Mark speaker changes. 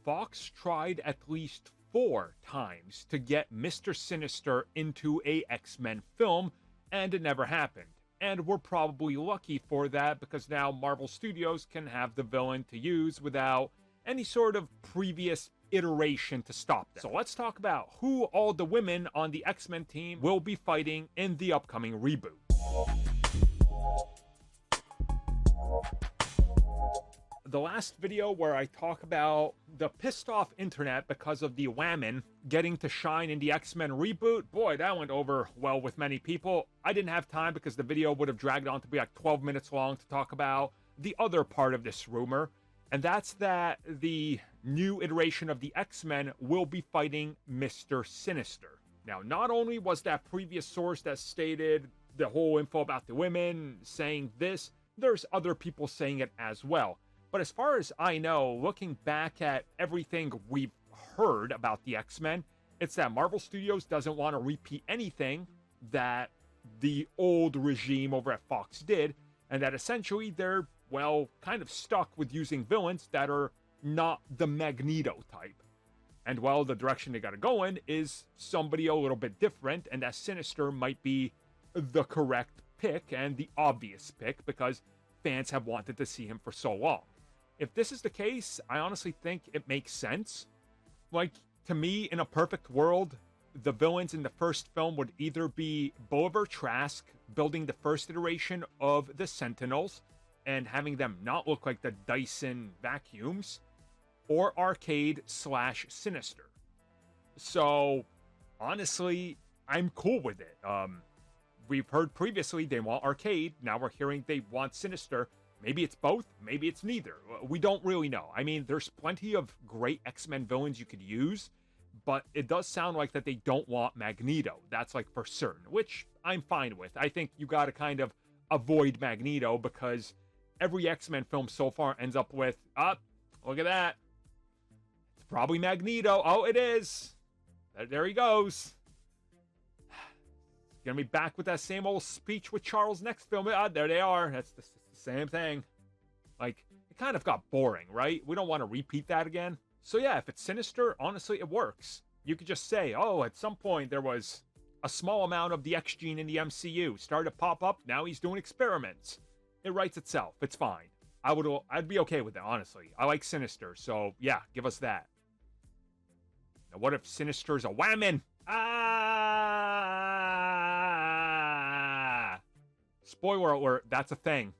Speaker 1: Fox tried at least 4 times to get Mr. Sinister into a X-Men film, and it never happened. And we're probably lucky for that, because now Marvel Studios can have the villain to use without any sort of previous iteration to stop them. So let's talk about who all the women on the X-Men team will be fighting in the upcoming reboot. The last video where I talk about the pissed off internet because of the women getting to shine in the X-Men reboot, boy, that went over well with many people. I didn't have time because the video would have dragged on to be like 12 minutes long to talk about the other part of this rumor, and that's that the new iteration of the X-Men will be fighting Mr. Sinister. Now, not only was that previous source that stated the whole info about the women saying this, there's other people saying it as well. But as far as I know, looking back at everything we've heard about the X-Men, it's that Marvel Studios doesn't want to repeat anything that the old regime over at Fox did, and that essentially they're, well, kind of stuck with using villains that are not the Magneto type. And, well, the direction they gotta go in is somebody a little bit different, and that Sinister might be the correct pick and the obvious pick because fans have wanted to see him for so long. If this is the case, I honestly think it makes sense. Like, to me, in a perfect world, the villains in the first film would either be Bolivar Trask building the first iteration of the Sentinels and having them not look like the Dyson vacuums, or Arcade/Sinister. So, honestly, I'm cool with it. We've heard previously they want Arcade, now we're hearing they want Sinister. Maybe it's both, maybe it's neither. We don't really know. I mean, there's plenty of great X-Men villains you could use, but it does sound like that they don't want Magneto. That's like for certain, which I'm fine with. I think you gotta kind of avoid Magneto because every X-Men film so far ends up with, look at that. It's probably Magneto. Oh, it is. There he goes. Gonna be back with that same old speech with Charles next film. There they are. That's the same thing. Like, it kind of got boring, right? We don't want to repeat that again. So yeah, if it's Sinister, honestly, it works. You could just say, oh, at some point there was a small amount of the X gene in the MCU. Started to pop up. Now he's doing experiments. It writes itself. It's fine. I'd be okay with it, honestly. I like Sinister, so yeah, give us that. Now, what if Sinister's a woman? Spoiler alert, that's a thing.